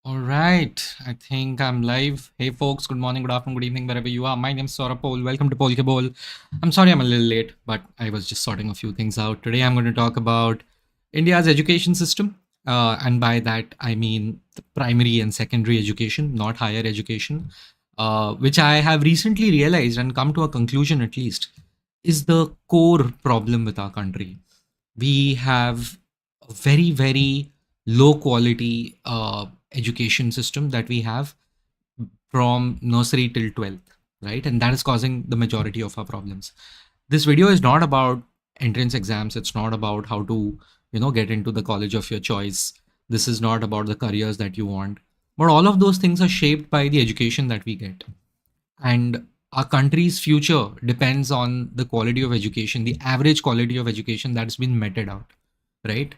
All right, I think I'm live. Hey folks, good morning, good afternoon, good evening, wherever you are. My name is Saurabh Paul. Welcome to Polke Bowl. I'm sorry I'm a little late, but I was just sorting a few things out. Today I'm going to talk about India's education system. And by that, I mean the primary and secondary education, not higher education, which I have recently realized and come to a conclusion at least is the core problem with our country. We have a very, very low quality education system that we have from nursery till 12th, right? And that is causing the majority of our problems. This video is not about entrance exams. It's not about how to, get into the college of your choice. This is not about the careers that you want. But all of those things are shaped by the education that we get. And our country's future depends on the quality of education, the average quality of education that's been meted out, right?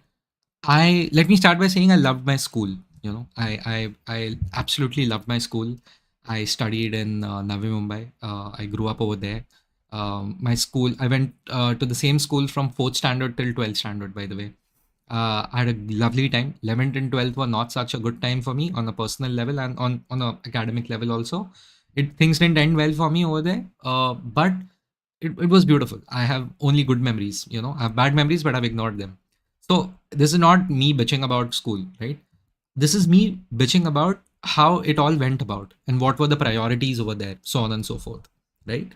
I Let me start by saying I loved my school. I absolutely loved my school. I studied in Navi Mumbai. I grew up over there. My school, I went to the same school from fourth standard till 12th standard. By the way, I had a lovely time. 11th and 12th were not such a good time for me on a personal level and on a academic level also. Things didn't end well for me over there. But it was beautiful. I have only good memories. I have bad memories, but I've ignored them. So this is not me bitching about school, right? This is me bitching about how it all went about and what were the priorities over there, so on and so forth, right?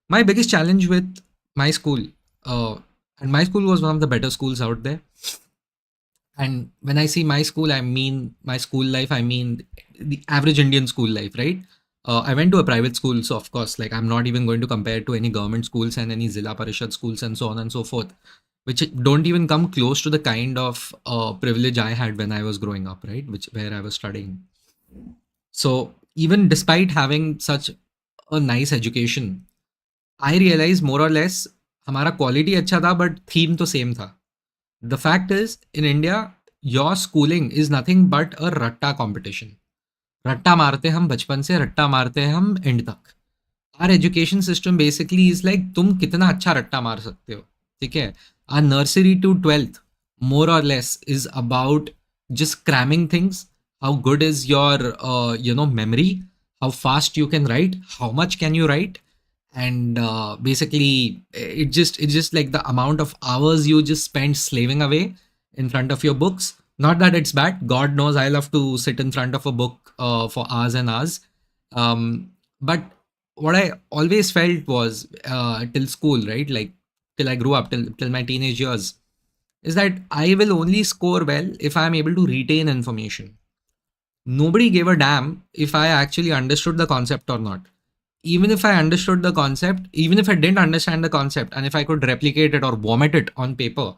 My biggest challenge with my school, uh, and my school was one of the better schools out there. And when I see my school, I mean my school life, I mean the average Indian school life, right? I went to a private school, so of course, like I'm not even going to compare to any government schools and any Zilla Parishad schools and so on and so forth, which don't even come close to the kind of privilege I had when I was growing up, right? Which where I was studying. So even despite having such a nice education, I realized more or less हमारा quality अच्छा था, but theme तो same था. The fact is, in India, your schooling is nothing but a ratta competition. रट्टा मारते हम बचपन से, रट्टा मारते हैं हम एंड तक. Our education system basically is like तुम कितना अच्छा रट्टा मार सकते हो, ठीक है. आर नर्सरी टू 12th मोर और less is about just cramming things. How good is your memory? How fast you can write? How much can you write? And basically, it's just like the amount of hours you just spend slaving away in front of your books. Not that it's bad. God knows I love to sit in front of a book for hours and hours. But what I always felt was till school, right? Like till I grew up, till my teenage years, is that I will only score well if I'm able to retain information. Nobody gave a damn if I actually understood the concept or not. Even if I understood the concept, even if I didn't understand the concept, and if I could replicate it or vomit it on paper,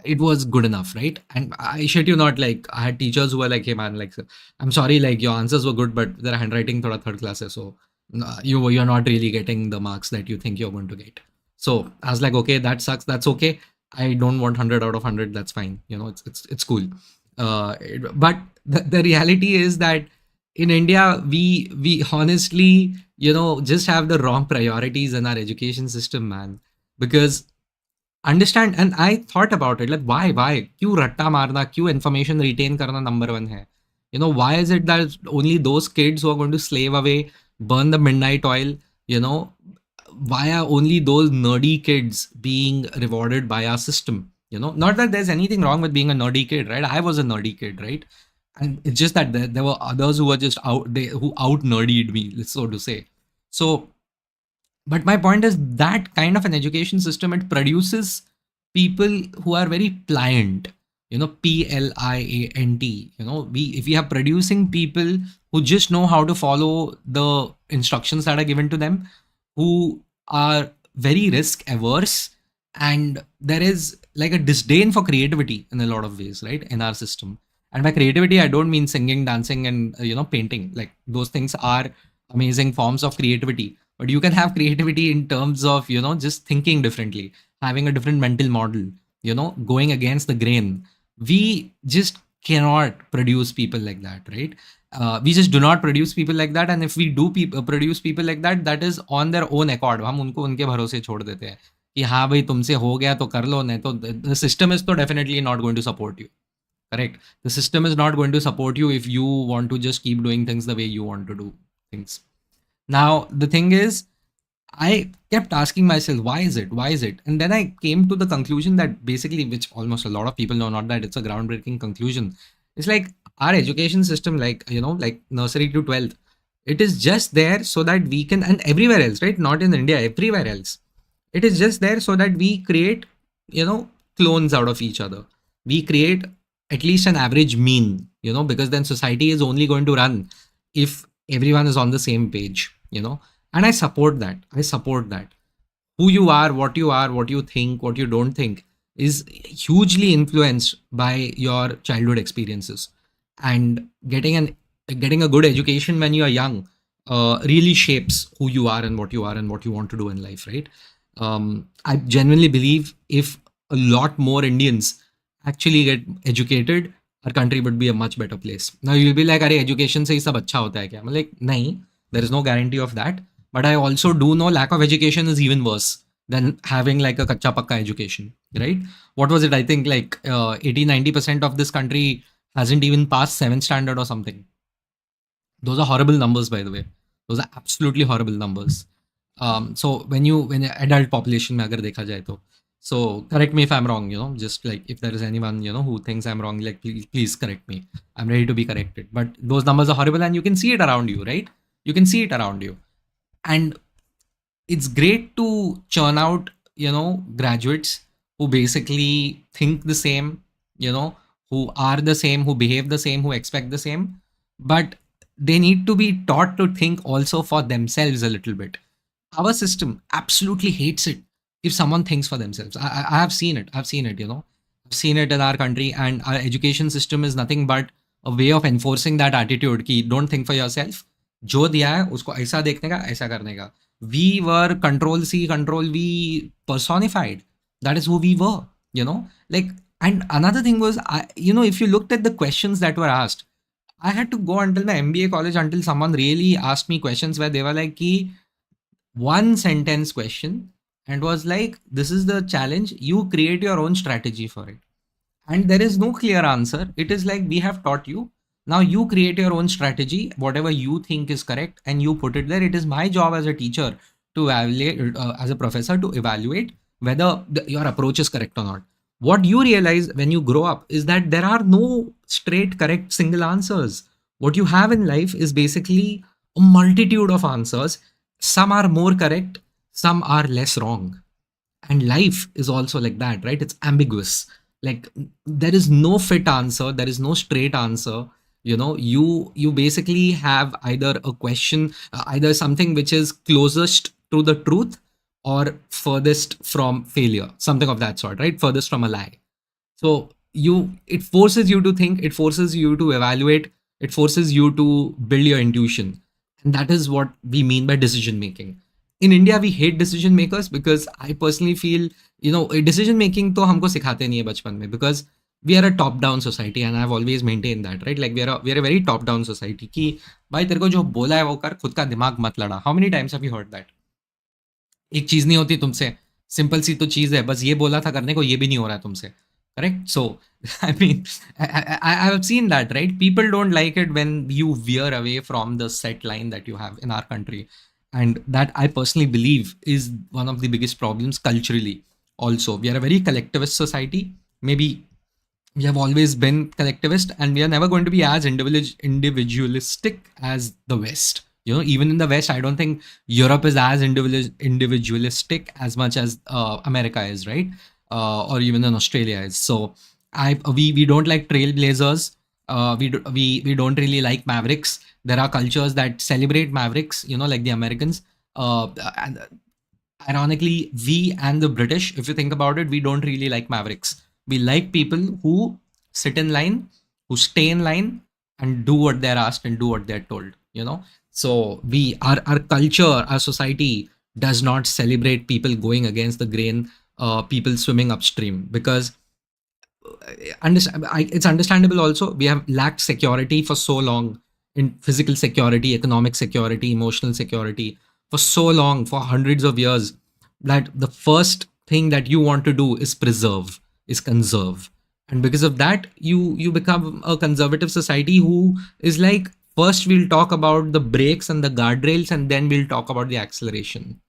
it was good enough, right? And I shit you not, like I had teachers who were like, "Hey man, like I'm sorry, like your answers were good, but their handwriting thoda third class hai, so you're not really getting the marks that you think you're going to get." So I was like, okay, that sucks. That's okay. I don't want 100 out of 100. That's fine. It's cool. But the reality is that in India, we honestly, just have the wrong priorities in our education system, man. Because understand, and I thought about it, like why क्यों रट्टा मारना, क्यों information retain करना number one है. Why is it that only those kids who are going to slave away, burn the midnight oil, you know why are only those nerdy kids being rewarded by our system? Not that there's anything wrong with being a nerdy kid, right? I was a nerdy kid, right? And it's just that there were others who were just who out nerdied me, so to say. So, but my point is that kind of an education system, it produces people who are very pliant, pliant. We if we are producing people who just know how to follow the instructions that are given to them, who are very risk averse, and there is like a disdain for creativity in a lot of ways, right, in our system. And by creativity, I don't mean singing, dancing, and painting. Like those things are amazing forms of creativity, but you can have creativity in terms of just thinking differently, having a different mental model, going against the grain. We just cannot produce people like that, right? We just do not produce people like that, and if we do produce people like that, that is on their own accord. हम उनको उनके भरोसे छोड़ देते हैं कि हाँ भाई तुमसे हो गया तो कर लो, नहीं तो the system is तो definitely not going to support you, Correct. The system is not going to support you if you want to just keep doing things the way you want to do things. Now, the thing is, I kept asking myself, why is it? Why is it? And then I came to the conclusion that basically, which almost a lot of people know, not that it's a groundbreaking conclusion. It's like our education system, like, like nursery to 12th, it is just there so that we can, and everywhere else, right? Not in India, everywhere else. It is just there so that we create, clones out of each other. We create at least an average mean, because then society is only going to run if everyone is on the same page. And I support that. I support that. Who you are, what you think, what you don't think is hugely influenced by your childhood experiences. And getting a good education when you are young really shapes who you are and what you are and what you want to do in life, right? I genuinely believe if a lot more Indians actually get educated, our country would be a much better place. Now you'll be like, "अरे education से ही सब अच्छा होता है क्या?" I'm like, नहीं, there is no guarantee of that. But I also do know lack of education is even worse than having like a kacha pakka education, right? What was it? I think like 80-90% of this country hasn't even passed 7th standard or something. Those are horrible numbers, by the way. Those are absolutely horrible numbers. So when adult population में अगर देखा जाए तो, so correct me if I'm wrong, just like if there is anyone, who thinks I'm wrong, like please correct me. I'm ready to be corrected. But those numbers are horrible and you can see it around you, right? You can see it around you. And it's great to churn out, graduates who basically think the same, who are the same, who behave the same, who expect the same. But they need to be taught to think also for themselves a little bit. Our system absolutely hates it if someone thinks for themselves. I have seen it. I've seen it, I've seen it in our country, and our education system is nothing but a way of enforcing that attitude कि don't think for yourself. जो दिया है उसको ऐसा देखने का, ऐसा करने का. We were control C, control V personified. That is who we were. Like, and another thing was, if you looked at the questions that were asked, I had to go until my MBA college until someone really asked me questions where they were like, ki, one sentence question, and was like, this is the challenge, you create your own strategy for it. And there is no clear answer. It is like, we have taught you, now you create your own strategy, whatever you think is correct, and you put it there. It is my job as a teacher to evaluate, as a professor, to evaluate whether your approach is correct or not. What you realize when you grow up is that there are no straight, correct, single answers. What you have in life is basically a multitude of answers. Some are more correct, some are less wrong. And life is also like that, right? It's ambiguous. Like, there is no fit answer, there is no straight answer. You basically have either a question, either something which is closest to the truth or furthest from failure, something of that sort, right? Furthest from a lie. So it forces you to think, it forces you to evaluate, it forces you to build your intuition. And that is what we mean by decision making. In India, we hate decision makers because I personally feel, decision making तो हमको सिखाते नहीं है बचपन में, because we are a top down society, and I've always maintained that, right? Like we are a very top down society कि भाई तेरे को जो बोला है वो कर, खुद का दिमाग मत लड़ा. How many times have you heard that? एक चीज नहीं होती तुमसे, सिंपल सी तो चीज है, बस ये बोला था करने को, ये भी नहीं हो रहा है तुमसे. Correct? So, I mean, I've seen that, right? People don't like it when you veer away from the set line that you have in our country. And that, I personally believe, is one of the biggest problems culturally. Also, we are a very collectivist society. Maybe we have always been collectivist, and we are never going to be as individualistic as the West. Even in the West, I don't think Europe is as individualistic as much as America is, right? Or even in Australia is. So we don't like trailblazers. We don't really like mavericks. There are cultures that celebrate mavericks, like the Americans. And ironically, we and the British, if you think about it, we don't really like mavericks. We like people who sit in line, who stay in line, and do what they're asked and do what they're told. So our culture, our society does not celebrate people going against the grain, people swimming upstream, because it's understandable also. We have lacked security for so long, in physical security, economic security, emotional security, for so long, for hundreds of years, that the first thing that you want to do is preserve, is conserve. And because of that, you become a conservative society who is like, first we'll talk about the brakes and the guardrails, and then we'll talk about the acceleration.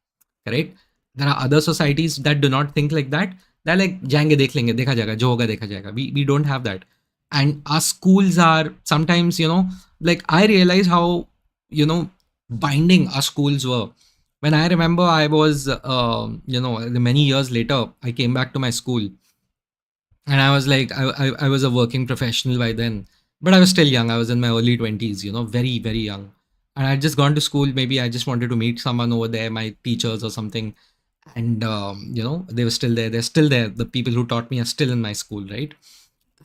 Correct? There are other societies that do not think like that. They're like, जाएंगे देख लेंगे, देखा जाएगा, जो होगा देखा जाएगा. We don't have that. And our schools are sometimes, like, I realize how, binding our schools were. When I remember, I was, many years later, I came back to my school, and I was like, I was a working professional by then, but I was still young. I was in my early 20s, very, very young. And I'd just gone to school. Maybe I just wanted to meet someone over there, my teachers or something. And, they were still there. They're still there. The people who taught me are still in my school, right?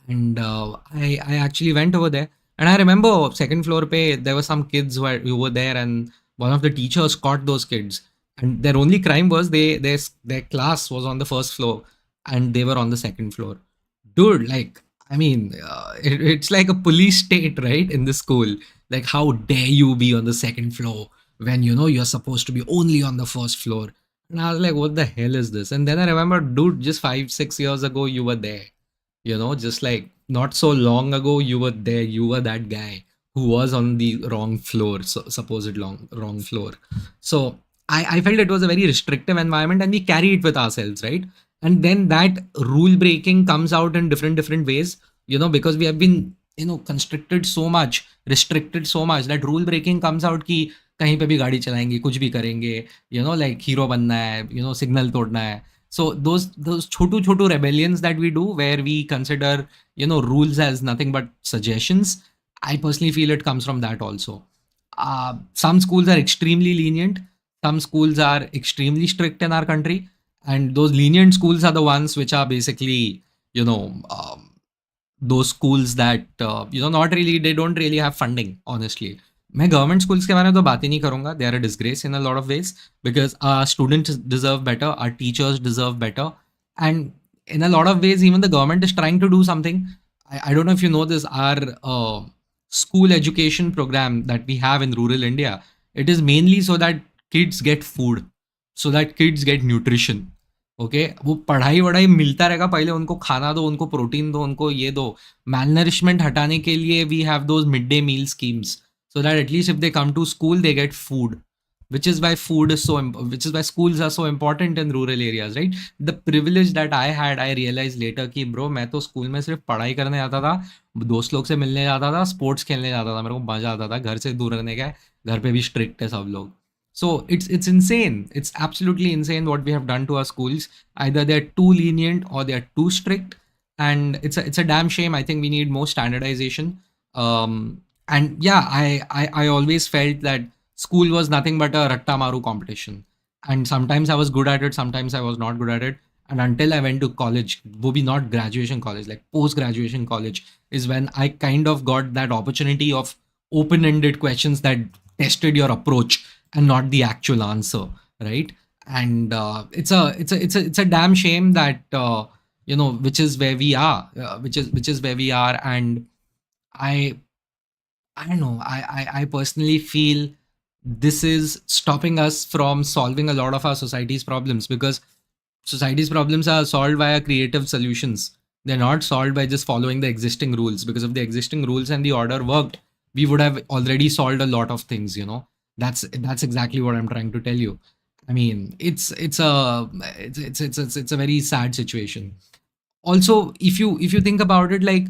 And I actually went over there, and I remember second floor pay, there were some kids who were there, and one of the teachers caught those kids, and their only crime was their class was on the first floor, and they were on the second floor. Dude, like, I mean, it's like a police state, right, in the school. Like, how dare you be on the second floor when you're supposed to be only on the first floor? And I was like, what the hell is this? And then I remember, dude, just 5 6 years ago you were there, just like not so long ago you were there, you were that guy who was on the wrong floor, so supposed wrong floor. So I felt it was a very restrictive environment, and we carry it with ourselves, right? And then that rule breaking comes out in different ways, because we have been, constricted so much, restricted so much, that rule breaking comes out कि कहीं पे भी गाड़ी चलाएंगे, कुछ भी करेंगे, like hero बनना है, सिग्नल तोड़ना है. So those chotu rebellions that we do, where we consider, rules as nothing but suggestions, I personally feel it comes from that also. Some schools are extremely lenient, some schools are extremely strict in our country, and those lenient schools are the ones which are basically, you know those schools that, not really, they don't really have funding, honestly. मैं government schools के बारे में तो बात ही नहीं करूंगा. They are a disgrace in a lot of ways, because students deserve better, our teachers deserve better, and in a lot of ways even the government is trying to do something. I don't know if you know this, our school education program that we have in rural India, it is mainly so that kids get food, so that kids get nutrition. Okay, वो पढ़ाई वढ़ाई मिलता रहेगा, पहले उनको खाना दो, उनको प्रोटीन दो, उनको ये दो. मैलनरिशमेंट हटाने के लिए we have those mid day meal schemes, so that at least if they come to school they get food, which is why which is why schools are so important in rural areas, right? The privilege that I had, I realized later कि bro, मैं तो school में सिर्फ पढ़ाई करने जाता था, दोस्त लोग से मिलने जाता था, स्पोर्ट्स खेलने जाता था, मेरे को मजा आता था, घर से दूर रहने का. घर पे भी स्ट्रिक्ट है सब लोग. So it's insane. It's absolutely insane what we have done to our schools. Either they're too lenient or they're too strict, and it's a damn shame. I think we need more standardization. And yeah, I always felt that school was nothing but a ratta maru competition, and sometimes I was good at it, sometimes I was not good at it. And until I went to college, wo bhi not graduation college, like post graduation college, is when I kind of got that opportunity of open ended questions that tested your approach and not the actual answer, right? And it's a damn shame that, which is where we are, which is where we are. And I I don't know. I personally feel this is stopping us from solving a lot of our society's problems, because society's problems are solved via creative solutions. They're not solved by just following the existing rules, because if the existing rules and the order worked, we would have already solved a lot of things, That's exactly what I'm trying to tell you. I mean, it's a very sad situation. Also, if you think about it, like,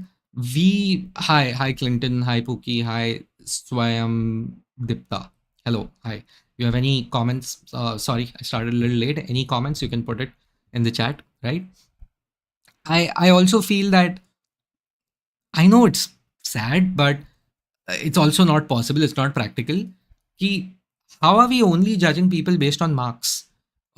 we hi Clinton, hi Pookie, hi Swayam Dipta. Hello, hi. You have any comments? Sorry, I started a little late. Any comments? You can put it in the chat, right? I also feel that, I know it's sad, but it's also not possible. It's not practical. Ki, how are we only judging people based on marks?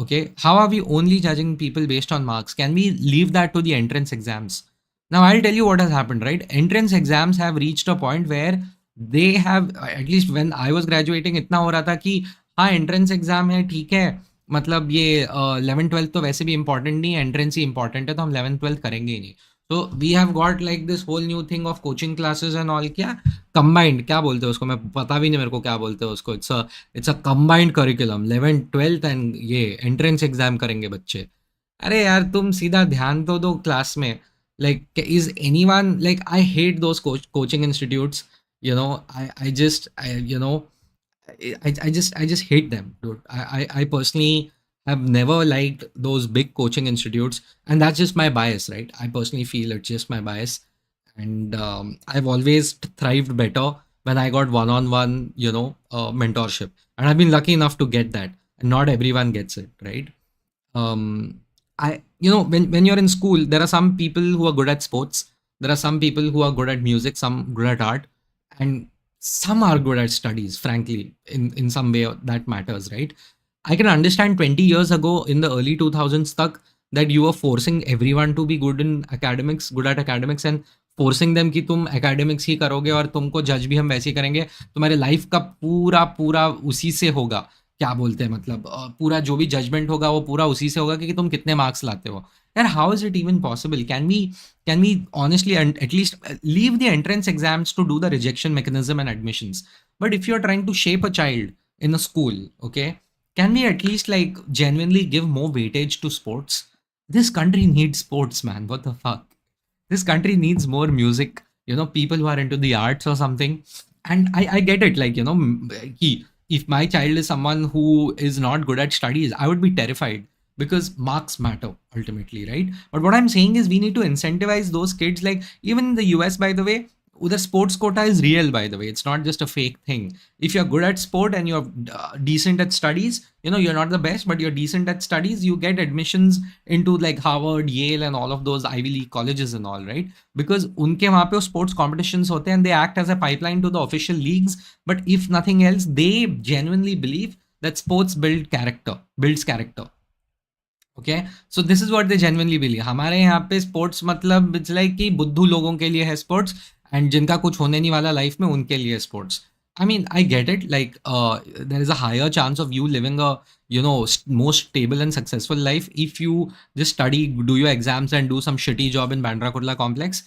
Okay, how are we only judging people based on marks? Can we leave that to the entrance exams? Now, I'll tell you what has happened, right? Entrance exams have reached a point where they have, at least when I was graduating, इतना हो रहा था कि हाँ, entrance exam है, ठीक है, मतलब ये 11th 12th तो वैसे भी इंपॉर्टेंट नहीं है, एंट्रेंस ही इंपॉर्टेंट है, तो हम 11th 12th करेंगे ही नहीं. तो we have got like this whole new thing of coaching classes and all. क्या कंबाइंड, क्या बोलते हैं उसको, मैं पता भी नहीं मेरे को क्या बोलते हैं उसको. It's a combined curriculum, 11th 12th and ये एंट्रेंस एग्जाम करेंगे बच्चे. अरे यार, तुम सीधा ध्यान तो दो क्लास में. Like, is anyone like, I hate those coaching institutes. I just hate them, dude. I personally have never liked those big coaching institutes, and that's just my bias, right? I personally feel it's just my bias, and I've always thrived better when I got one-on-one, mentorship, and I've been lucky enough to get that, and not everyone gets it, right? um when you're in school, there are some people who are good at sports, there are some people who are good at music, some good at art, and some are good at studies, frankly, in some way that matters, right? I can understand 20 years ago in the early 2000s stuck that you were forcing everyone to be good in academics, good at academics, and forcing them कि तुम academics ही करोगे और तुमको जज भी हम वैसे ही करेंगे, तुम्हारे लाइफ का पूरा पूरा उसी से होगा। क्या बोलते हैं, मतलब पूरा जो भी जजमेंट होगा वो पूरा उसी से होगा कि तुम कितने मार्क्स लाते हो। यार, how is it even possible? Can we honestly and at least leave the entrance exams to do the rejection mechanism and admissions? But if you're trying to shape a child in a school, okay, can we at least like genuinely give more weightage to sports? This country needs sports, man. What the fuck? This country needs more music, people who are into the arts or something. And I get it, like, if my child is someone who is not good at studies, I would be terrified because marks matter ultimately, right? But what I'm saying is we need to incentivize those kids. Like, even in the US, by the way, the sports quota is real, by the way. It's not just a fake thing. If you're good at sport and you're decent at studies, you're not the best, but you're decent at studies, you get admissions into like Harvard, Yale, and all of those Ivy League colleges and all, right? Because unke wahan pe sports competitions hote and they act as a pipeline to the official leagues. But if nothing else, they genuinely believe that sports builds character. Okay, so this is what they genuinely believe. हमारे यहाँ पे sports मतलब it's like कि बुद्धू लोगों के लिए है स्पोर्ट्स, एंड जिनका कुछ होने नहीं वाला लाइफ में उनके लिए sports. I mean, I get it. Like, there is a higher chance of you living a, more stable and successful life if you just study, do your exams, and do some shitty job in Bandra Kurla complex,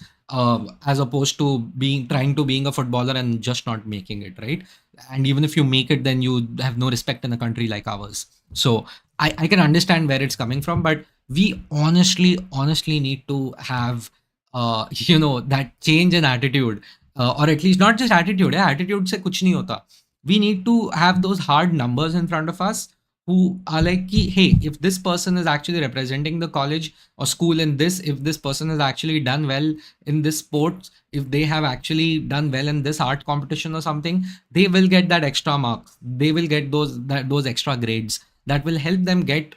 as opposed to being a footballer and just not making it, right? And even if you make it, then you have no respect in a country like ours. So I can understand where it's coming from, but we honestly need to have, that change in attitude, or at least not just attitude. Yeah, attitude से कुछ नहीं होता. We need to have those hard numbers in front of us who are like, hey, if this person is actually representing the college or school in this, if this person has actually done well in this sport, if they have actually done well in this art competition or something, they will get that extra marks. They will get those extra grades that will help them get,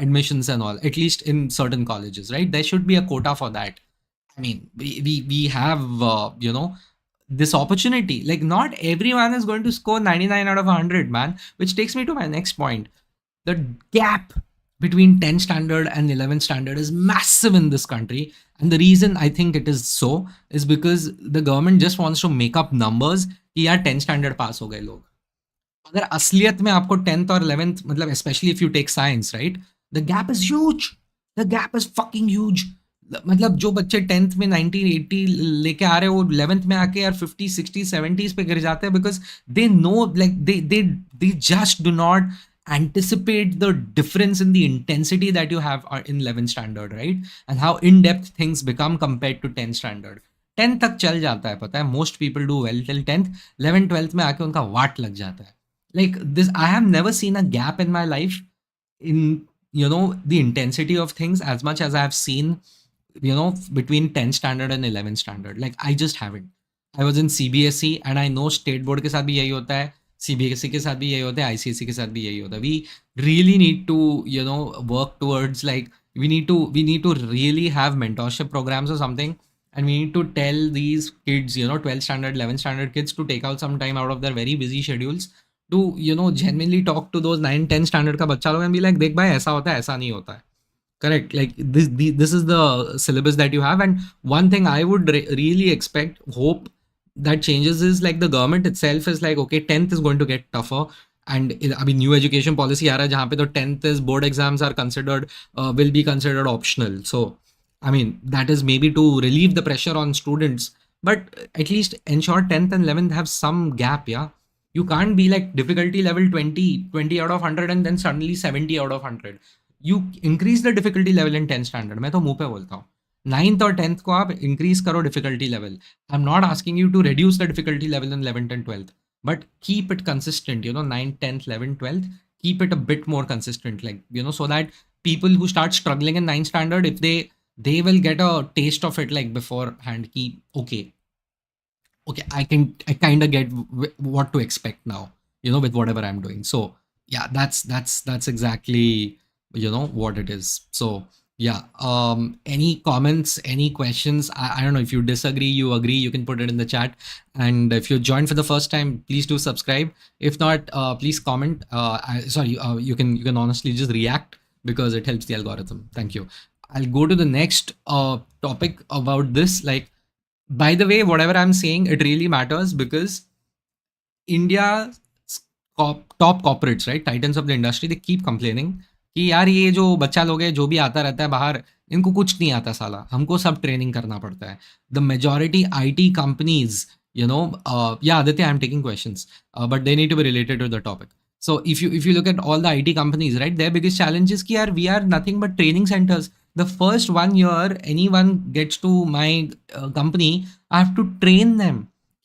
admissions and all, at least in certain colleges, right? There should be a quota for that. I mean, we have, this opportunity. Like, not everyone is going to score 99 out of 100, man. Which takes me to my next point. The gap between 10th standard and 11th standard is massive in this country. And the reason I think it is so is because the government just wants to make up numbers कि यार 10th standard pass हो गए लोग। अगर असलियत में आपको 10th और 11th, मतलब especially if you take science, right? The gap is huge. The gap is fucking huge. मतलब जो बच्चे 10th में 1980 लेके आ रहे हैं वो 11th में आके यार 50 60 70s पे गिर जाते हैं because they know, like, they just do not anticipate the difference in the intensity that you have in 11th standard, right? And how in depth things become compared to 10th standard. 10th तक चल जाता है, पता है, most people do well till 10th. 11th 12th में आके उनका वाट लग जाता है. Like this, I have never seen a gap in my life in, the intensity of things as much as I have seen, between 10th standard and 11th standard. Like, I just haven't. I was in CBSE and I know state board के साथ भी यही होता है, CBSE के साथ भी यही होता है, ICSE के साथ भी यही होता है. We really need to, work towards, like, we need to really have mentorship programs or something, and we need to tell these kids, 12th standard, 11th standard kids to take out some time out of their very busy schedules to, genuinely talk to those 9 10 standard का बच्चा लोग and be like, देख भाई, ऐसा होता है, ऐसा नहीं होता है. Correct. Like, this is the syllabus that you have. And one thing I would really expect, hope that changes is, like, the government itself is like, okay, 10th is going to get tougher. And I mean, new education policy आ रहा है जहाँ पे तो 10th is board exams are considered, will be considered optional. So, I mean, that is maybe to relieve the pressure on students, but at least ensure 10th and 11th have some gap, yeah? You can't be like difficulty level 20 out of 100 and then suddenly 70 out of 100. You increase the difficulty level in 10th standard. मैं तो मुंह पे बोलता हूँ. Ninth और tenth को आप increase करो difficulty level. I am not asking you to reduce the difficulty level in 11th and 12th, but keep it consistent, 9th, 10th, 11th, 12th, keep it a bit more consistent, like, so that people who start struggling in ninth standard, if they will get a taste of it, like, beforehand, keep, okay, I kind of get what to expect now, with whatever I'm doing. So yeah, that's exactly, what it is. So yeah, any comments, any questions? I don't know, if you disagree, you agree, you can put it in the chat. And if you joined for the first time, please do subscribe. If not, please comment. Sorry, you can honestly just react, because it helps the algorithm. Thank you. I'll go to the next topic about this. Like, by the way, whatever I'm saying, it really matters, because India top corporates, right, titans of the industry, they keep complaining कि यार ये जो बच्चा लोग है, जो भी आता रहता है बाहर, इनको कुछ नहीं आता साला, हमको सब ट्रेनिंग करना पड़ता है. The majority IT companies, yeah, Aditya, I'm taking questions, but they need to be related to the topic. So if you look at all the IT companies, right, their biggest challenge is कि यार we are nothing but training centers. The first 1 year anyone gets to my company, I have to train them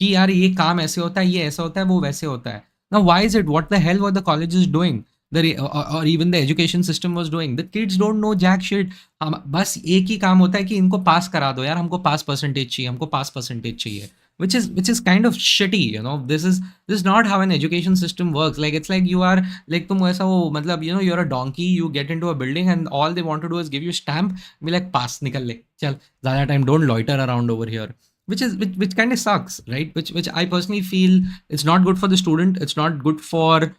कि यार ये काम ऐसे होता है, ये ऐसा होता है, वो वैसे होता है. Now, why is it? What the hell were the colleges doing? Or even the education system was doing? The kids don't know jack shit. हम बस एक ही काम होता है कि इनको पास करा दो यार, हमको पास परसेंटेज चाहिए, हमको पास परसेंटेज चाहिए. Which is kind of shitty, this is not how an education system works. Like, it's like you are, like, तुम ऐसा हो, मतलब, you're a donkey, you get into a building and all they want to do is give you stamp, be like, pass, निकल ले, चल, ज़्यादा time, don't loiter around over here. Which kind of sucks, right? Which I personally feel, it's not good for the student, it's not good for,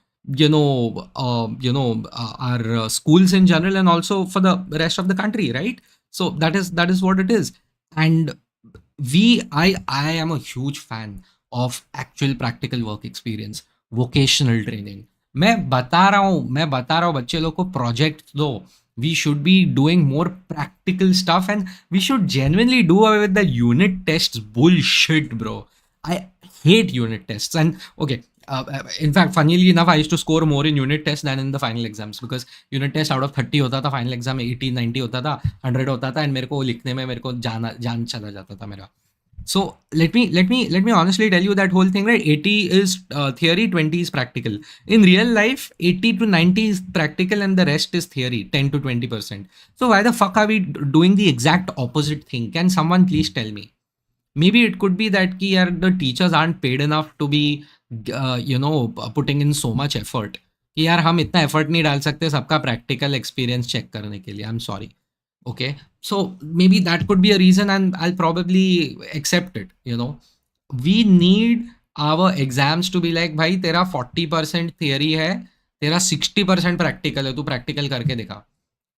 our schools in general, and also for the rest of the country, right? So that is what it is. And I am a huge fan of actual practical work experience, vocational training. मैं बता रहा हूँ बच्चे लोग को project दो. We should be doing more practical stuff, and we should genuinely do away with the unit tests bullshit, bro. I hate unit tests. And okay, in fact, funnily enough, I used to score more in unit tests than in the final exams, because unit test out of 30 होता था, final exam 80 90 होता था, 100 होता था, and मेरे को लिखने में मेरे को जान चला जाता था मेरा. So let me honestly tell you that whole thing, right? 80 is theory, 20 is practical. In real life, 80 to 90 is practical and the rest is theory, 10 to 20%. So why the fuck are we doing the exact opposite thing? Can someone please tell me? Maybe it could be that the teachers aren't paid enough to be putting in so much effort कि यार हम इतना effort नहीं डाल सकते सबका practical experience check करने के लिए. I'm sorry. Okay, so maybe that could be a reason, and I'll probably accept it. We need our exams to be like, भाई तेरा 40% theory है, तेरा 60% practical है, तू practical करके दिखा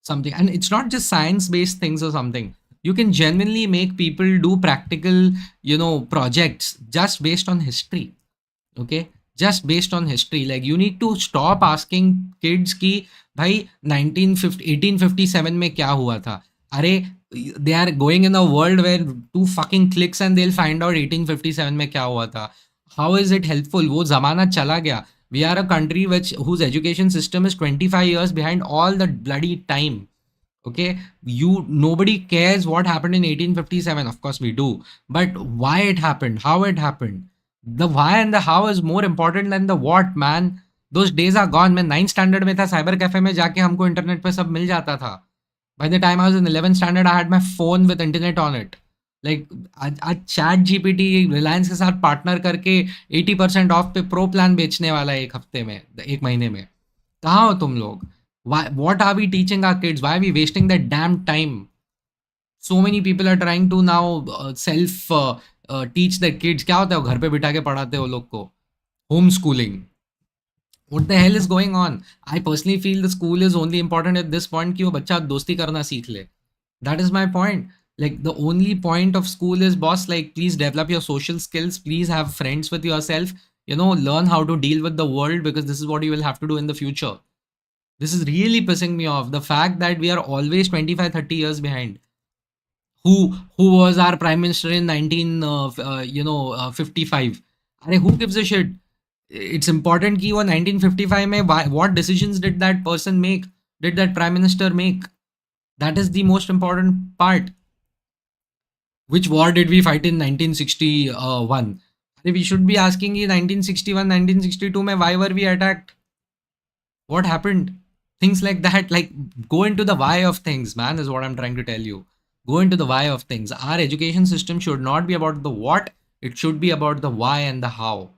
something. And it's not just science based things or something. You can genuinely make people do practical, projects just based on history. Okay, just based on history. Like, you need to stop asking kids कि भाई 1857 में क्या हुआ था. अरे, they are going in a world where 2 fucking clicks and they'll find out 1857 में क्या हुआ था. How is it helpful? वो ज़माना चला गया. We are a country whose education system is 25 years behind all the bloody time. Okay, nobody cares what happened in 1857. Of course we do, but why it happened, how it happened, the why and the how is more important than the what, man. Those days are gone. मैं 9th standard में था, cyber cafe में जाके हमको internet पे सब मिल जाता था. By the time I was in 11th standard, I had my phone with internet on it. Like, आज चैट जीपीटी रिलायंस के साथ पार्टनर करके 80% ऑफ पे प्रो प्लान बेचने वाला है एक महीने में. कहाँ हो तुम लोग? What are we teaching our kids? Why are we wasting that damn time? So many people are trying to now teach their kids. क्या होता है वो घर पे बिठा के पढ़ाते हो लोग को? Homeschooling. What the hell is going on? I personally feel the school is only important at this point कि वो बच्चा दोस्ती करना सीख ले. That is my point. Like, the only point of school is, boss, like, please develop your social skills. Please have friends with yourself. Learn how to deal with the world, because this is what you will have to do in the future. This is really pissing me off. The fact that we are always 25, 30 years behind. Who was our prime minister in 1955? Who gives a shit? It's important कि वो 1955 में what decisions did that person make? Did that prime minister make? That is the most important part. Which war did we fight in 1961? We should be asking in 1961, 1962 mein why were we attacked? What happened? Things like that. Like, go into the why of things, man, is what I'm trying to tell you. Go into the why of things. Our education system should not be about the what, it should be about the why and the how.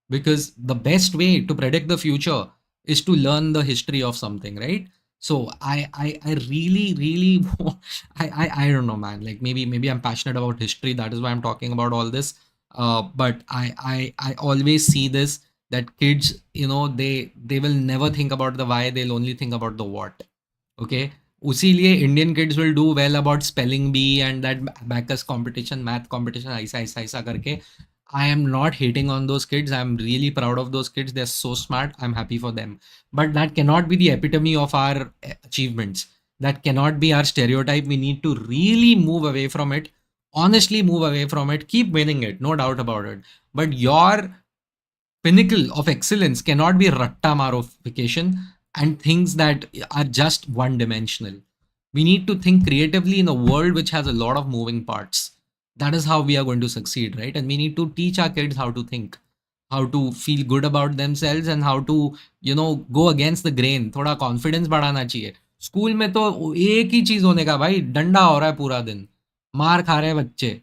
Because the best way to predict the future is to learn the history of something, right? So I really, really, I don't know, man. Like, maybe I'm passionate about history. That is why I'm talking about all this. But I always see this, that kids, they will never think about the why, they'll only think about the what. Okay, उसीलिए Indian kids will do well about spelling bee and that abacus competition, math competition, ऐसा करके. I am not hating on those kids. I'm really proud of those kids. They're so smart. I'm happy for them. But that cannot be the epitome of our achievements. That cannot be our stereotype. We need to really move away from it. Honestly, move away from it. Keep winning it, no doubt about it. But your pinnacle of excellence cannot be ratta marification and things that are just one dimensional. We need to think creatively in a world which has a lot of moving parts. That is how we are going to succeed, right? And we need to teach our kids how to think, how to feel good about themselves, and how to, go against the grain. थोड़ा confidence बढ़ाना चाहिए. School में तो एक ही चीज होने का भाई, डंडा हो रहा है पूरा दिन, मार खा रहे हैं बच्चे,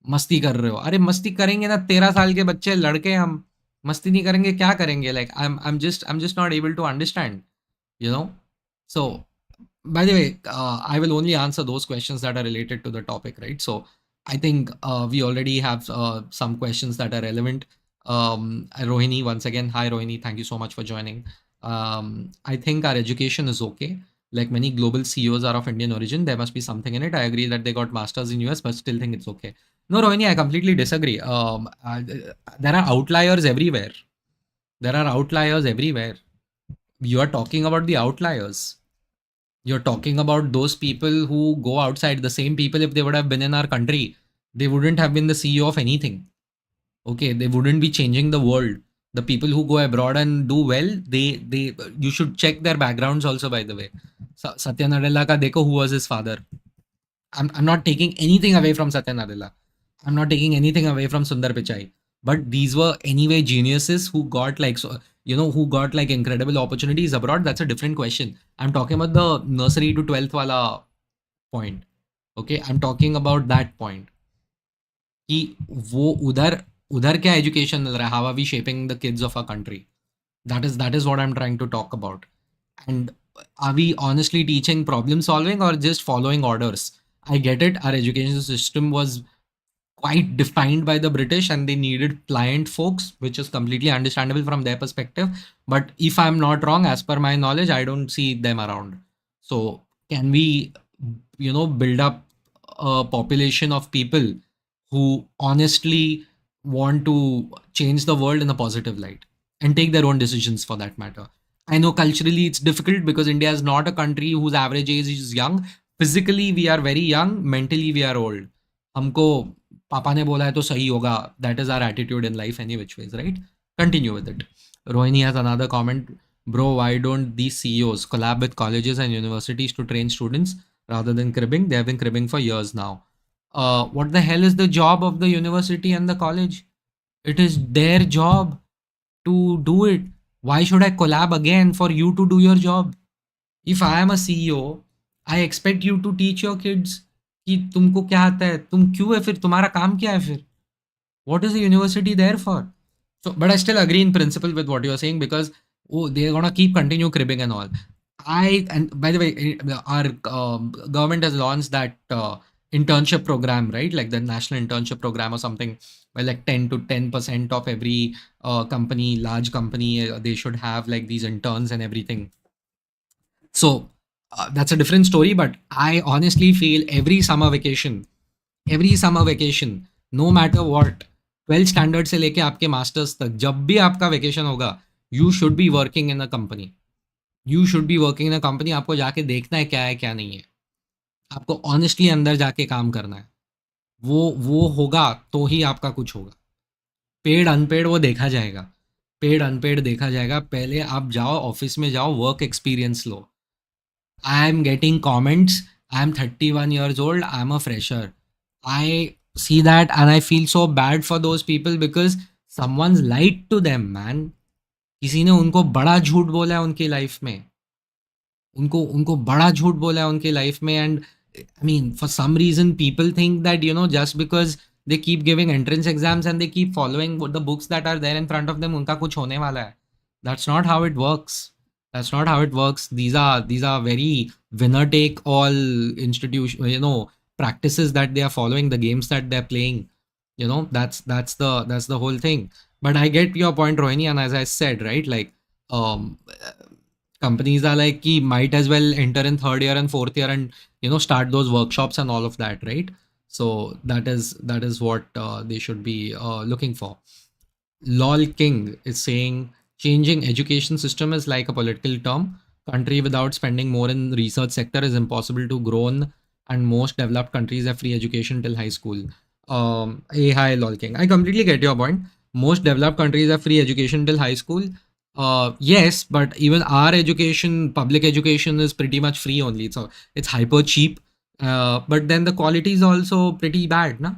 मस्ती कर रहे हो. अरे मस्ती करेंगे ना, 13 साल के बच्चे लड़के हम, मस्ती नहीं करेंगे क्या करेंगे? Like I'm just not able to understand, you know. So, by the way, I will only answer those questions that are related to the topic, right? So I think we already have some questions that are relevant. Rohini, once again, hi Rohini, thank you so much for joining. I think our education is okay. Like, many global CEOs are of Indian origin, there must be something in it. I agree that they got masters in US, but still think it's okay. No, Rohini, I completely disagree. There are outliers everywhere. There are outliers everywhere. You are talking about the outliers. You're talking about those people who go outside. The same people, if they would have been in our country, they wouldn't have been the CEO of anything. Okay, they wouldn't be changing the world. The people who go abroad and do well, they you should check their backgrounds also, by the way. Satya Nadella ka dekho, who was his father. I'm not taking anything away from Satya Nadella. I'm not taking anything away from Sundar Pichai. But these were anyway geniuses who got like, so, who got like incredible opportunities abroad. That's a different question. I'm talking about the nursery to 12th wala point. Okay, I'm talking about that point. कि वो उधर उधर क्या education मिल रहा है, how are we shaping the kids of a country. That is what I'm trying to talk about. And are we honestly teaching problem solving or just following orders? I get it, our education system was quite defined by the British and they needed pliant folks, which is completely understandable from their perspective. But if I'm not wrong, as per my knowledge, I don't see them around. So can we, build up a population of people who honestly want to change the world in a positive light and take their own decisions for that matter? I know culturally it's difficult because India is not a country whose average age is young. Physically, we are very young. Mentally, we are old. हमको पापा ने बोला है तो सही होगा. That is our attitude in life, any which ways, right? Continue with it. Rohini has another comment. Bro, why don't these CEOs collab with colleges and universities to train students rather than cribbing? They have been cribbing for years now. What the hell is the job of the university and the college? It is their job to do it. Why should I collab again for you to do your job? If I am a CEO, I expect you to teach your kids कि तुमको क्या आता है, तुम क्यों है, फिर तुम्हारा काम क्या है फिर? What is the university there for? So, but I still agree in principle with what you're saying because they're gonna keep continue cribbing and all. And by the way, our government has launched that internship program, right? Like the national internship program or something, where like 10% of every company, large company, they should have like these interns and everything. So that's a different story. But I honestly feel every summer vacation, no matter what, 12th standard से लेके आपके masters तक, जब भी आपका vacation होगा, you should be working in a company. You should be working in a company. आपको जाके देखना है क्या नहीं है. आपको ऑनेस्टली अंदर जाके काम करना है. वो होगा तो ही आपका कुछ होगा. पेड अनपेड वो देखा जाएगा. पेड अनपेड देखा जाएगा. पहले आप जाओ, ऑफिस में जाओ, work experience low. I am getting comments. I am 31 years old. I am a fresher. I see that, and I feel so bad for those people because someone's lied to them, man. किसी ने उनको बड़ा झूठ बोला है उनकी life में, उनको उनको बड़ा झूठ बोला है उनकी लाइफ में. And I mean for some reason people think that just because they keep giving entrance exams and they keep following the books that are there in front of them, उनका कुछ होने वाला है. That's not how it works. That's not how it works. These are very winner take all institution, practices that they are following, the games that they're playing. That's the whole thing. But I get your point, Rohini, and as I said, right, like um companies are like ki might as well enter in third year and fourth year and start those workshops and all of that, right? So that is what they should be looking for. Lol King is saying changing education system is like a political term. Country without spending more in research sector is impossible to grow in, and most developed countries have free education till high school. Hey, hi, Lol King. I completely get your point. Most developed countries have free education till high school. Yes, but even our education, public education, is pretty much free only. So it's hyper cheap. But then the quality is also pretty bad, na?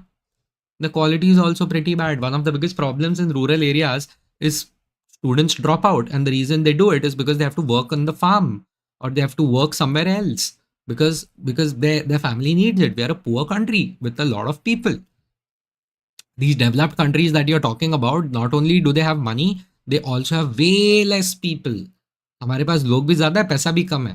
The quality is also pretty bad. One of the biggest problems in rural areas is students drop out, and the reason they do it is because they have to work on the farm or they have to work somewhere else because their family needs it. We are a poor country with a lot of people. These developed countries that you're talking about, not only do they have money, they also have way less people. हमारे पास लोग भी ज़्यादा है, पैसा भी कम है.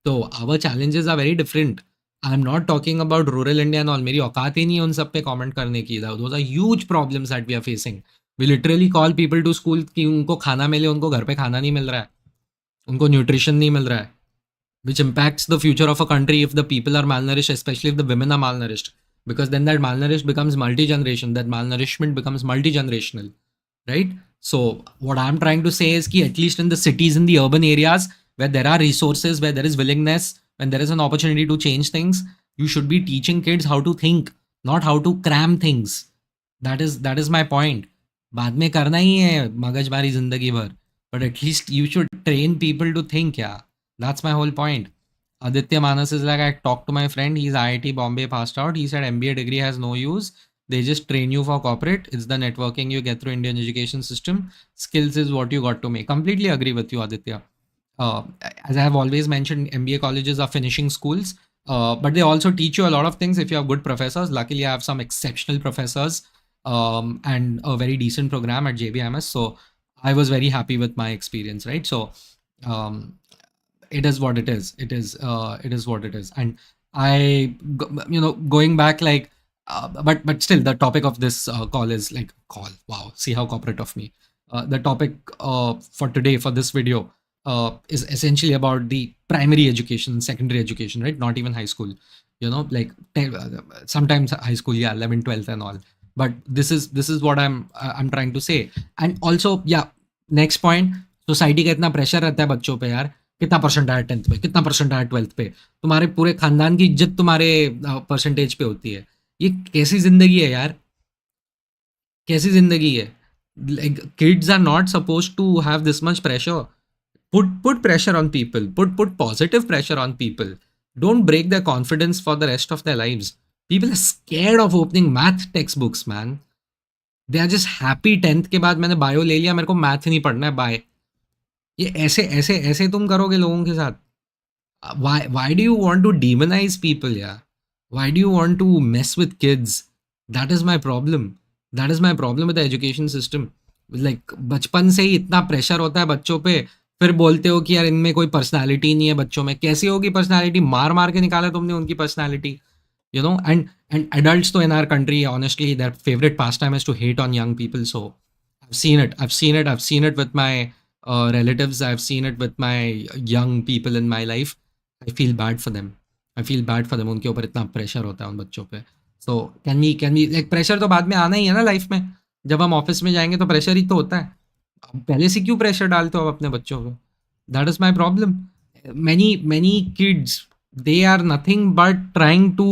तो our challenges are very different. I'm not talking about rural India and all. मेरी औकात ही नहीं है उन सब पे comment करने की. Those are huge problems that we are facing. We literally call people to school कि उनको खाना मिले, उनको घर पे खाना नहीं मिल रहा है, उनको न्यूट्रिशन नहीं मिल रहा है, which impacts the future of a country if the people are malnourished, especially if the women are malnourished. Because then that malnourished becomes multi-generation, that malnourishment becomes multi-generational, right? So what I'm trying to say is that at least in the cities, in the urban areas where there are resources, where there is willingness, when there is an opportunity to change things, you should be teaching kids how to think, not how to cram things. That is my point. बाद में करना ही है मगजमारी जिंदगी भर, but at least you should train people to think. Yeah, that's my whole point. Aditya Manas is like, I talked to my friend, he's IIT Bombay passed out. He said MBA degree has no use. They just train you for corporate. It's the networking you get through Indian education system. Skills is what you got to make. Completely agree with you, Aditya. As I have always mentioned, MBA colleges are finishing schools, but they also teach you a lot of things if you have good professors. Luckily, I have some exceptional professors and a very decent program at JBMS. So I was very happy with my experience, right? So um, it is what it is. It is what it is. And going back, like, but still, the topic of this call is like call. Wow, see how corporate of me. The topic for today for this video is essentially about the primary education, secondary education, right? Not even high school. Like sometimes high school, yeah, 11, 12, and all. But this is what I'm trying to say. And also, yeah, next point. Society का इतना pressure रहता है बच्चों पे यार, कितना percent आया 10th पे, कितना परसेंट आया 12th पे, तुम्हारे पूरे खानदान की इज्जत तुम्हारे परसेंटेज पे होती है. ये कैसी जिंदगी है यार, कैसी जिंदगी है? Like kids are not supposed to have this much pressure. Put pressure on people, put positive pressure on people. Don't break their confidence for the rest of their lives. People are scared of opening math textbooks, man. They are just happy 10th के बाद मैंने bio ले लिया, मेरे को math नहीं पढ़ना है, बाय. ये ऐसे ऐसे ऐसे तुम करोगे लोगों के साथ? Why do you want to demonize people? Yeah, why do you want to mess with kids? That is my problem. That is my problem with the education system. Like बचपन से ही इतना प्रेशर होता है बच्चों पे, फिर बोलते हो कि यार इनमें कोई पर्सनालिटी नहीं है बच्चों में. कैसी होगी पर्सनालिटी? मार मार के निकाला तुमने उनकी personality. And adults though in our country, honestly, their favorite pastime is to hate on young people. So I've seen it with my relatives. I've seen it with my young people in my life. I feel bad for them. उनके ऊपर इतना pressure होता है उन बच्चों पे. So can we like pressure तो बाद में आना ही है ना लाइफ में. जब हम ऑफिस में जाएंगे तो प्रेशर ही तो होता है. अब पहले से क्यों प्रेशर डालते हो आप अपने बच्चों पे? That is my problem. Many kids, they are nothing but trying to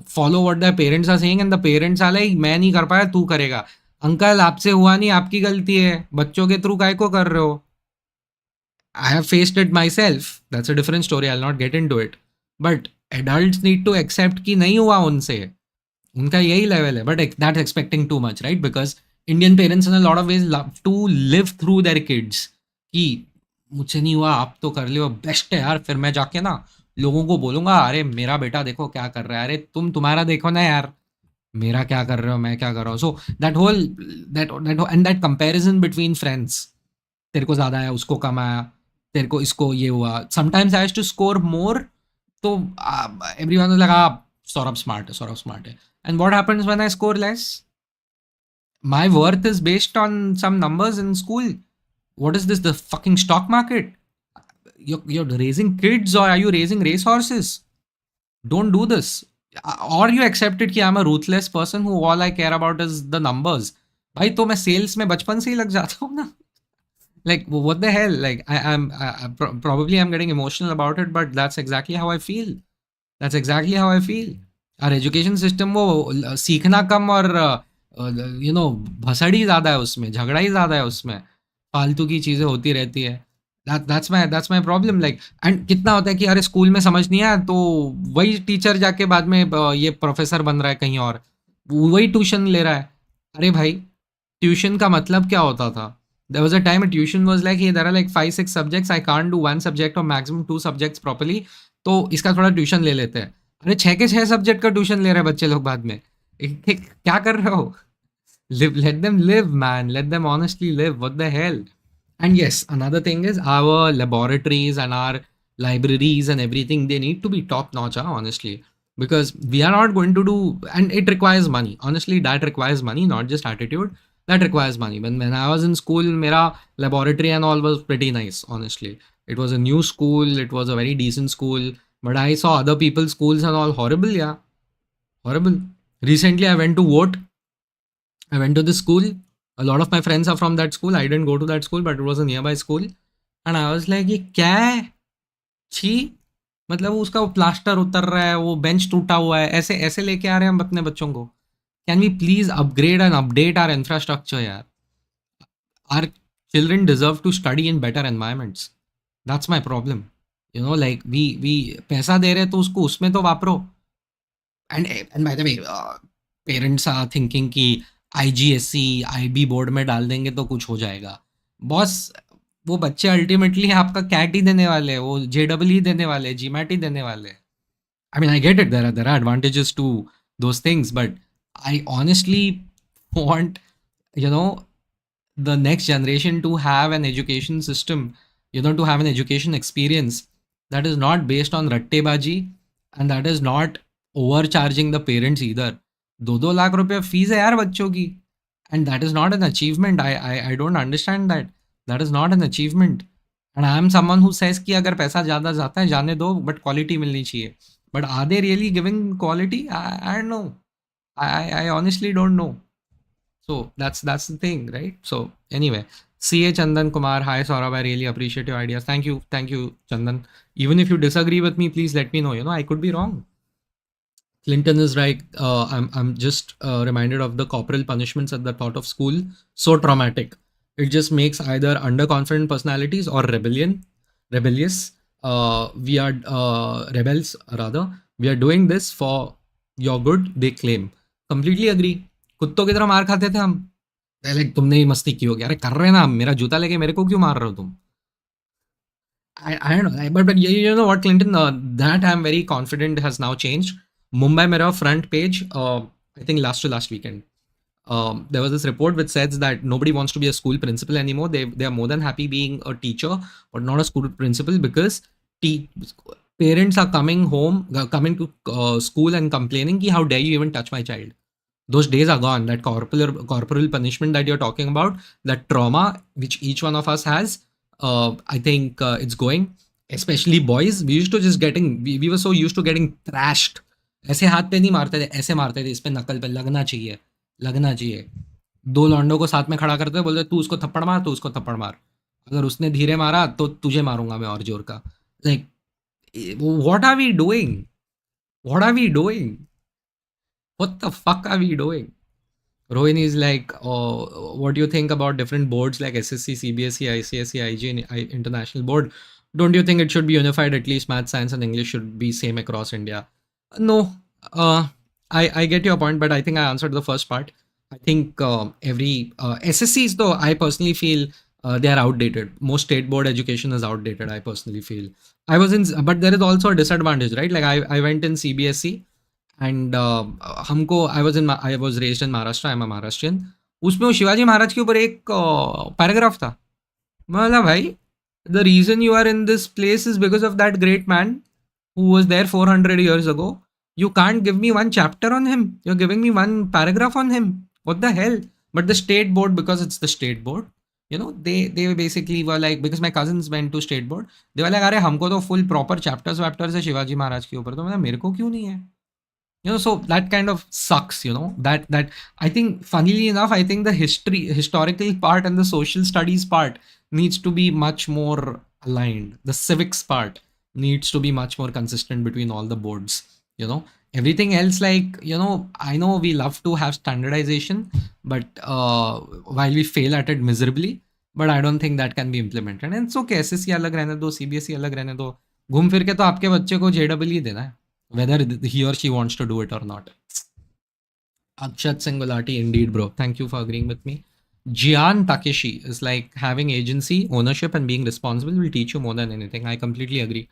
follow what their parents are saying, and the parents are like, मैं नहीं कर पाया, तू करेगा. अंकल आपसे हुआ नहीं, आपकी गलती है, बच्चों के थ्रू काय को कर रहे हो? I have faced it myself. That's a different story. I'll not get into it. But adults need to accept कि नहीं हुआ उनसे. उनका यही लेवल है, but that's expecting too much, right? Because Indian parents in a lot of ways love to live through their kids कि मुझसे नहीं हुआ, आप तो कर लियो, बेस्ट है यार, फिर मैं जाके ना लोगों को बोलूंगा, अरे मेरा बेटा देखो क्या कर रहा है, अरे तुम्हारा देखो ना यार, मेरा क्या कर रहे हो, मैं क्या कर रहा हूँ। So that whole that and that comparison between friends, तेरे को ज्यादा आया, उसको कम आया, तेरे को इसको ये हुआ, sometimes I has to score more, तो एवरीवन लगा सौरभ स्मार्ट है, and what happens when I score less? My worth is based on some numbers in school. What is this, the fucking stock market? You're raising kids, or are you raising racehorses? Don't do this. Or you accept it कि I'm a ruthless person who all I care about is the numbers. भाई तो मैं sales में बचपन से ही लग जाता हूँ ना. Like what the hell? Like probably I'm getting emotional about it, but that's exactly how I feel. That's exactly how I feel. Our education system वो सीखना कम और भसड़ ही ज़्यादा है उसमें, झगड़ा ही ज़्यादा है उसमें, फालतू की चीज़ें होती रहती है. That's my problem. Like and कितना होता है कि अरे स्कूल में समझ नहीं आया, तो वही टीचर जाके बाद में ये प्रोफेसर बन रहा है कहीं और, वही ट्यूशन ले रहा है. अरे भाई, ट्यूशन का मतलब क्या होता था? There was a time a tuition was like, hey, there are like 5-6 subjects, I can't do one subject or maximum 2 subjects properly, तो इसका थोड़ा ट्यूशन ले लेते हैं. अरे 6 के 6 सब्जेक्ट का ट्यूशन ले रहे हैं बच्चे लोग बाद में. क्या कर रहे हो? Let them live, man. Let them honestly live. What the hell? And yes, another thing is our laboratories and our libraries and everything, they need to be top notch, honestly. Because we are not going to do, and it requires money. Honestly, that requires money, not just attitude. That requires money. When I was in school, mera laboratory and all was pretty nice, honestly. It was a new school, it was a very decent school. But I saw other people's schools and all horrible, yeah. Horrible. Recently, I went to the school. A lot of my friends are from that school. I didn't go to that school, but it was a nearby school. And I was like, ये क्या है? छी. मतलब उसका वो plaster उतर रहा है, वो बेंच टूटा हुआ है, ऐसे ऐसे लेके आ रहे हैं हम अपने बच्चों को. Can we please upgrade and update our infrastructure यार? Our children deserve to study in better environments. That's my problem. Like we पैसा दे रहे हैं तो उसको उसमें तो वापरो. And by the way, parents are thinking कि आईजीएससी आईबी बोर्ड में डाल देंगे तो कुछ हो जाएगा. बॉस, वो बच्चे अल्टीमेटली आपका कैट ही देने वाले हैं, वो जेडबल ही देने वाले हैं, जीमैट ही देने वाले हैं. I mean, I get it, there are advantages to those things, but I honestly want, you know the next generation to have an education system, to have an education experience that is not based on rattebaji, and that is not overcharging the parents either. 2-2 lakh रुपए fees है यार बच्चों की, and that is not an achievement. I don't understand that. That is not an achievement. And I am someone who says कि अगर पैसा ज़्यादा जाता है जाने दो, बट क्वालिटी मिलनी चाहिए. But are they really giving quality? I don't know. I honestly don't know. So that's the thing, right? So anyway, CA Chandan Kumar, hi Saurabh, I really appreciate your ideas. Thank you, Chandan. Even if you disagree with me, please let me know. I could be wrong. Clinton is right. I'm just reminded of the corporal punishments at the thought of school. So traumatic. It just makes either underconfident personalities or rebellious. We are rebels rather. We are doing this for your good, they claim. Completely agree. कुत्तों की तरह मार खाते थे हम. पहले तुमने ही मस्ती की होगी. अरे कर रहे ना, मेरा जूता लेके मेरे को क्यों मार रहे हो तुम? I don't know, but you know what, Clinton, that I'm very confident has now changed. Mumbai Mirror front page, I think last to last weekend, there was this report which says that nobody wants to be a school principal anymore. They are more than happy being a teacher, but not a school principal, because te- parents are coming home, coming to school and complaining, ki, how dare you even touch my child? Those days are gone. That corporal punishment that you're talking about, that trauma which each one of us has, I think it's going. Especially boys, we used to just we were so used to getting thrashed. ऐसे हाथ पे नहीं मारते थे, ऐसे मारते थे, इस पे नकल पे लगना चाहिए. 2 लौंडों को साथ में खड़ा करते बोलते तू उसको थप्पड़ मार, तू उसको थप्पड़ मार. अगर उसने धीरे मारा तो तुझे मारूंगा मैं और जोर का. Like, what are we doing? What are we doing? What the fuck are we doing? Rohini is like, oh, what do you think about different boards like SSC, CBSE, ICSE, IG, and International Board? Don't you think it should be unified? At least math, science, and English should be same across India. No, uh, I get your point, but I think I answered the first part. I think every SSCs, though, I personally feel they are outdated. Most state board education is outdated. I personally feel I was in, but there is also a disadvantage, right? Like I went in CBSE, and हमको I was raised in Maharashtra. I'm a Maharashtrian. उसमें वो शिवाजी महाराज के ऊपर एक paragraph था. मैं बोला भाई, the reason you are in this place is because of that great man who was there 400 years ago. You can't give me one chapter on him. You're giving me one paragraph on him. What the hell? But the state board, because it's the state board, they basically were like, because my cousins went to state board, they were like, अरे हमको तो full proper chapters वैप्टर्स है शिवाजी महाराज के ऊपर, तो मैं मेरे को क्यों नहीं है? So that kind of sucks. That I think, funnily enough, I think the historical part and the social studies part needs to be much more aligned. The civics part needs to be much more consistent between all the boards. Everything else, like, I know we love to have standardization, but while we fail at it miserably, but I don't think that can be implemented. And it's okay, SSC अलग रहने दो, CBSE अलग रहने दो, घूम फिर के तो आपके बच्चे को JEE देना है, whether he or she wants to do it or not. Akshat Singulati, indeed, bro. Thank you for agreeing with me. Gian Takeshi is like, having agency, ownership, and being responsible will teach you more than anything. I completely agree.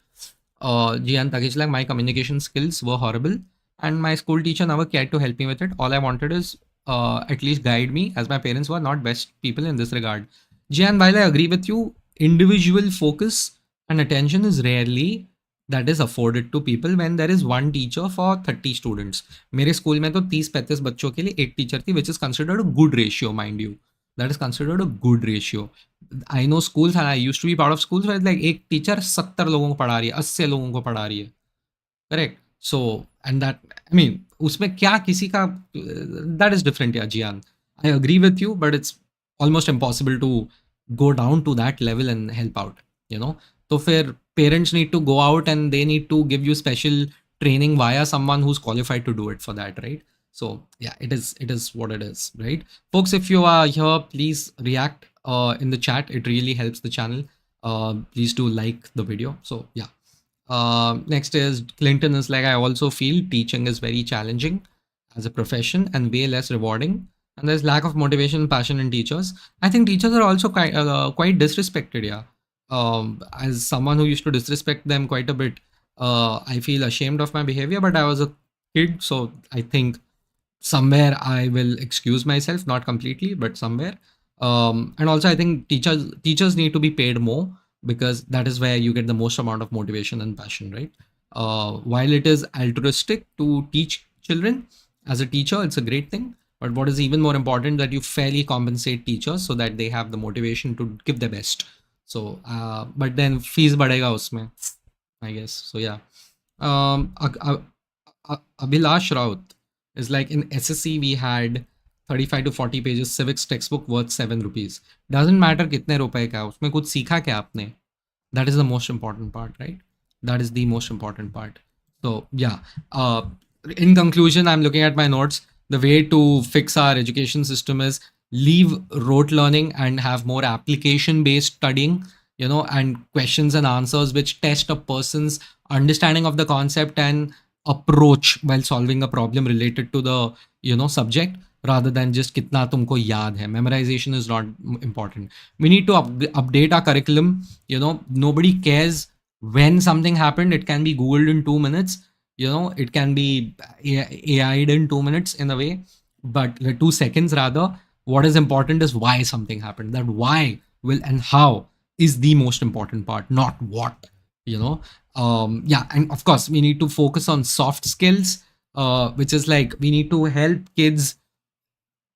Gian Takeshi, like, my communication skills were horrible, and my school teacher never cared to help me with it. All I wanted is at least guide me, as my parents were not best people in this regard. Gian, while I agree with you, individual focus and attention is rarely that is afforded to people when there is one teacher for 30 students. मेरे school में तो 30-35 बच्चों के लिए एक teacher थी, which is considered a good ratio, mind you. That is considered a good ratio. I know schools, and I used to be part of schools where it's like एक teacher 70 लोगों को पढ़ा रही है, 80 लोगों को पढ़ा रही है. Correct. So, and that, I mean, उसमें क्या किसी का, that is different, yeah, Jian. I agree with you, but it's almost impossible to go down to that level and help out, So फिर parents need to go out and they need to give you special training via someone who's qualified to do it for that, right? So yeah, it is what it is, right? Folks, if you are here, please react in the chat. It really helps the channel. Please do like the video. So yeah. Next is Clinton is like, I also feel teaching is very challenging as a profession and way less rewarding. And there's lack of motivation and passion in teachers. I think teachers are also quite disrespected, yeah. As someone who used to disrespect them quite a bit, I feel ashamed of my behavior, but I was a kid, so I think somewhere I will excuse myself, not completely, but somewhere. And also I think teachers need to be paid more, because that is where you get the most amount of motivation and passion, right? While it is altruistic to teach children, as a teacher, it's a great thing. But what is even more important, that you fairly compensate teachers so that they have the motivation to give their best. So, but then fees badega usme, I guess. So yeah. Abhilash Raut is like, in SSC we had 35 to 40 pages civics textbook worth 7 rupees. Doesn't matter kitne rupaye ka, usme kuch सीखा क्या आपने? That is the most important part, right? That is the most important part. So yeah. In conclusion, I'm looking at my notes. The way to fix our education system is leave rote learning and have more application based studying, and questions and answers which test a person's understanding of the concept and approach while solving a problem related to the subject, rather than just kitna tumko yaad hai. Memorization is not important. We need to update our curriculum. Nobody cares when something happened. It can be Googled in 2 minutes. It can be AI'd in 2 minutes in a way, but 2 seconds rather. What is important is why something happened. That why will and how is the most important part, not what. Yeah, and of course we need to focus on soft skills, which is like, we need to help kids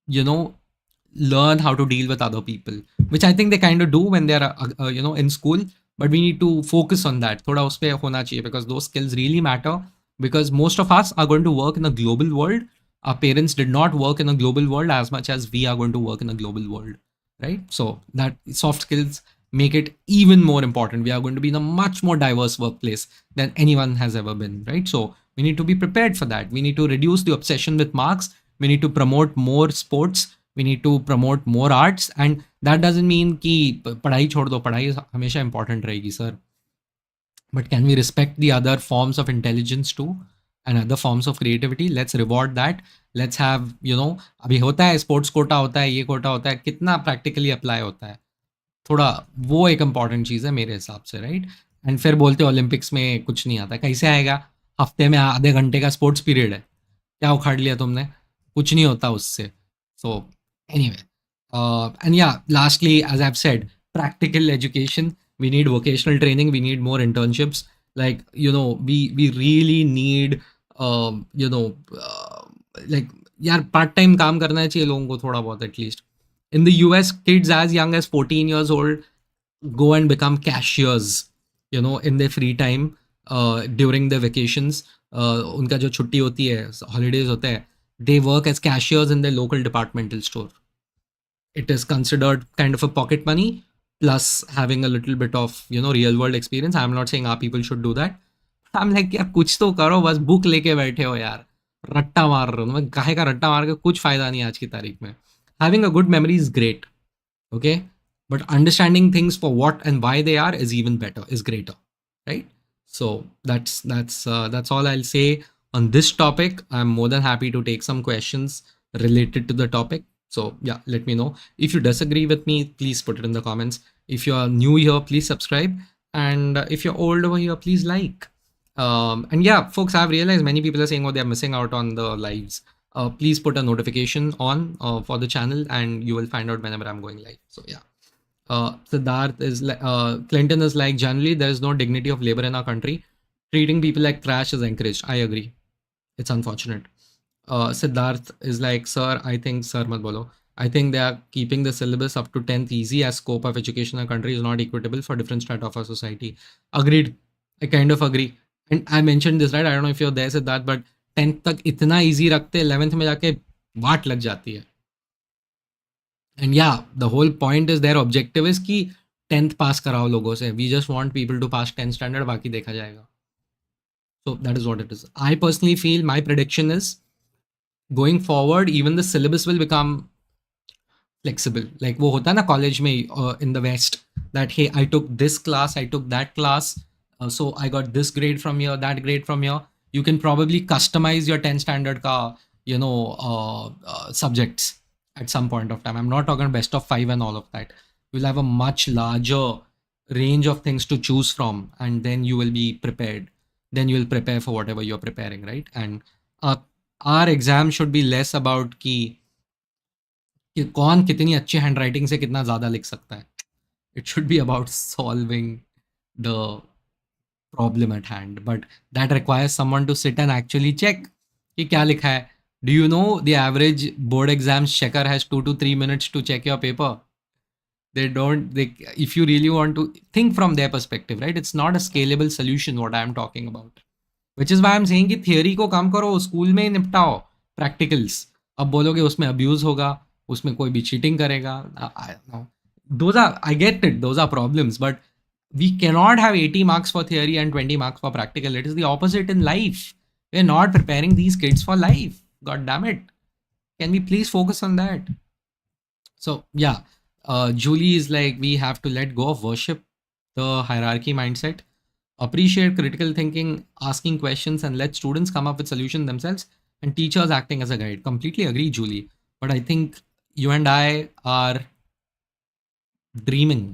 learn how to deal with other people, which I think they kind of do when they're in school, but we need to focus on that. Thoda us pe hona chahiye, because those skills really matter, because most of us are going to work in a global world. Our parents did not work in a global world as much as we are going to work in a global world, right? So that soft skills make it even more important. We are going to be in a much more diverse workplace than anyone has ever been, right? So we need to be prepared for that. We need to reduce the obsession with marks. We need to promote more sports. We need to promote more arts. And that doesn't mean कि पढ़ाई छोड़ दो, पढ़ाई हमेशा important रहेगी, sir. But can we respect the other forms of intelligence too? and other forms of creativity. Let's reward that. Let's have, अभी होता है स्पोर्ट्स कोटा होता है, ये कोटा होता है, कितना प्रैक्टिकली अप्लाई होता है, थोड़ा वो एक इम्पॉर्टेंट चीज़ है मेरे हिसाब से, राइट? एंड फिर बोलते ओलंपिक्स में कुछ नहीं आता, कैसे आएगा? हफ्ते में आधे घंटे का स्पोर्ट्स पीरियड है, क्या उखाड़ लिया तुमने? कुछ नहीं होता उससे. So anyway, and yeah lastly, as I have said, practical education. We need vocational training, we need more internships. Like, we really need, you know uh, like, यार पार्ट टाइम काम करना चाहिए लोगों को थोड़ा बहुत at least. In the US, kids as young as 14 years old go and become cashiers, in their free time, during their vacations. उनका जो छुट्टी होती है, हॉलीडेज होते हैं, they work as cashiers in their local departmental store. It is considered kind of a pocket money plus having a little bit of, real world experience. I'm not saying our people should do that. I'm like, यार कुछ तो करो, बस book लेके बैठे हो यार, रट्टा मार रहे हो. मैं काहे का रट्टा मार के कुछ फायदा नहीं है आज की तारीख में. Having a good memory is great, okay, but understanding things for what and why they are is even better, is greater, right? So that's all I'll say on this topic. I'm more than happy to take some questions related to the topic. So yeah, let me know. If you disagree with me, please put it in the comments. If you are new here, please subscribe, and if you're old over here, please like. And yeah, folks, I've realized many people are saying, oh, they're missing out on the lives. Please put a notification on for the channel, and you will find out whenever I'm going live. So yeah. Siddharth is like, Clinton is like, generally there is no dignity of labor in our country. Treating people like trash is encouraged. I agree. It's unfortunate. Siddharth is like, sir, I think, sir, mat bolo. I think they are keeping the syllabus up to 10th easy, as scope of education in our country is not equitable for different strata of our society. Agreed. I kind of agree. And I mentioned this, right? I don't know if you're there, Siddharth, but 10th तक इतना easy रखते, 11th में जाके वाट लग जाती है. And yeah, the whole point is, their objective is कि 10th पास कराओ लोगों से. We just want people to pass 10th standard, बाकी देखा जाएगा. So that is what it is. I personally feel, my prediction is, going forward, even the syllabus will become flexible. Like वो होता है ना कॉलेज में, in the West, that hey, I took this class, I took that class, so I got this grade from here, that grade from here. You can probably customize your 10 standard ka, subjects at some point of time. I'm not talking best of 5 and all of that. You'll have a much larger range of things to choose from, and then you will be prepared. Then you will prepare for whatever you're preparing, right? And uh, our exam should be less about कि कौन कितनी अच्छी handwriting से कितना ज़्यादा लिख सकता है. It should be about solving the problem at hand, but that requires someone to sit and actually check कि क्या लिखा है. Do you know the average board exams checker has 2 to 3 minutes to check your paper. They don't, they, if you really want to think from their perspective, right? It's not a scalable solution what I am talking about. Which is why am saying कि theory को कम करो, school में ही निपटाओ practicals. अब बोलोगे उसमें abuse होगा, उसमें कोई भी चीटिंग करेगा. Those are, I get it, those are problems, but we cannot have 80 marks for theory and 20 marks for practical. It is the opposite in life. We're not preparing these kids for life. God damn it. Can we please focus on that? So yeah, Julie is like, we have to let go of worship the hierarchy mindset, appreciate critical thinking, asking questions, and let students come up with solutions themselves, and teachers acting as a guide. Completely agree, Julie. But I think you and I are dreaming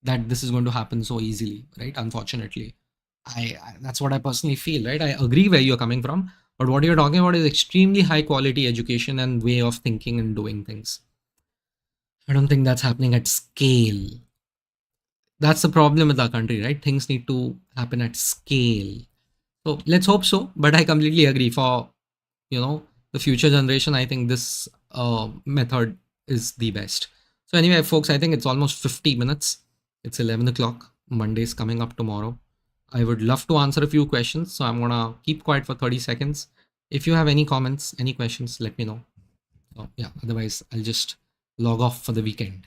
that this is going to happen so easily, right? Unfortunately, I that's what I personally feel, right? I agree where you're coming from, but what you're talking about is extremely high quality education and way of thinking and doing things. I don't think that's happening at scale. That's the problem with our country, right? Things need to happen at scale. So let's hope so. But I completely agree. For the future generation, I think this method is the best. So anyway, folks, I think it's almost 50 minutes. It's 11 o'clock. Monday is coming up tomorrow. I would love to answer a few questions, so I'm gonna keep quiet for 30 seconds. If you have any comments, any questions, let me know. Yeah, otherwise I'll just log off for the weekend.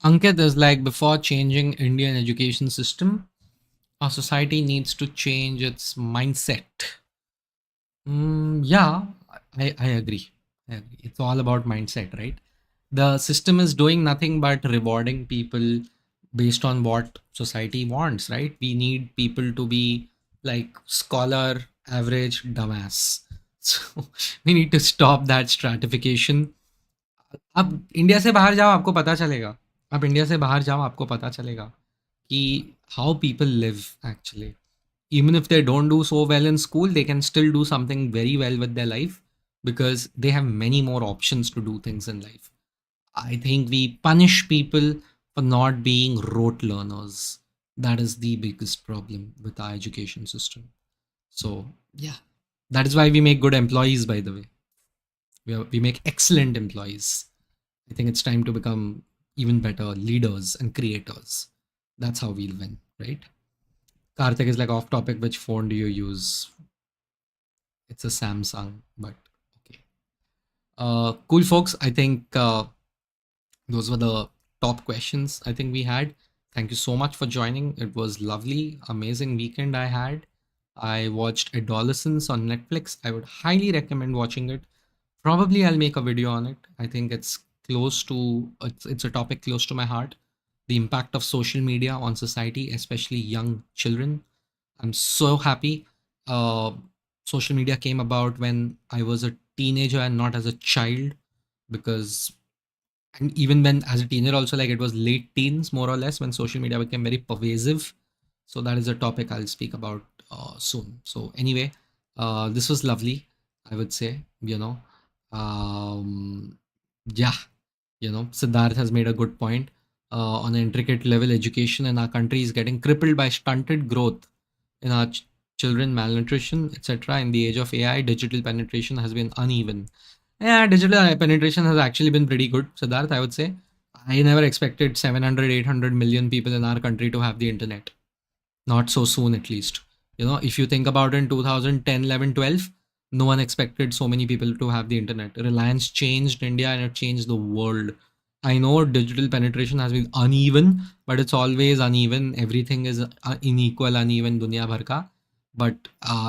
Ankit is like, before changing Indian education system, our society needs to change its mindset. Yeah, I agree. I agree. It's all about mindset, right? The system is doing nothing but rewarding people based on what society wants, right? We need people to be like scholar, average, dumbass. So we need to stop that stratification. अब India से बाहर जाओ आपको पता चलेगा. आप India से बाहर जाओ आपको पता चलेगा कि how people live actually. Even if they don't do so well in school, they can still do something very well with their life because they have many more options to do things in life. I think we punish people for not being rote learners. That is the biggest problem with our education system. So, yeah, that is why we make good employees, by the way. We make excellent employees. I think it's time to become even better leaders and creators. That's how we'll win, right? Karthik is like, off topic. Which phone do you use? It's a Samsung, but okay. Cool, folks. I think those were the top questions I think we had. Thank you so much for joining. It was lovely, amazing weekend I had. I watched Adolescence on Netflix. I would highly recommend watching it. Probably I'll make a video on it. I think it's a topic close to my heart. The impact of social media on society, especially young children. I'm so happy. Uh, Social media came about when I was a teenager and not as a child, because, and even when as a teenager also, like, it was late teens more or less when social media became very pervasive. So that is a topic I'll speak about soon. So anyway, this was lovely, I would say. Yeah, Siddharth has made a good point. On an intricate level, education in our country is getting crippled by stunted growth in our children, malnutrition, etc. In the age of AI, digital penetration has been uneven. Yeah, digital penetration has actually been pretty good, Siddharth, I would say. I never expected 700, 800 million people in our country to have the internet. Not so soon, at least. If you think about it, in 2010, 11, 12, no one expected so many people to have the internet. Reliance changed India and it changed the world. I know digital penetration has been uneven, but it's always uneven. Everything is unequal, uneven, dunya bhar ka. But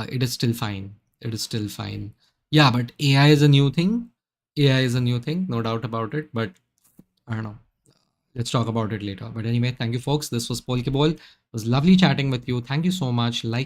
it is still fine. It is still fine. Yeah, but AI is a new thing. AI is a new thing, no doubt about it. But I don't know. Let's talk about it later. But anyway, thank you, folks. This was Polkeball. It was lovely chatting with you. Thank you so much. Like,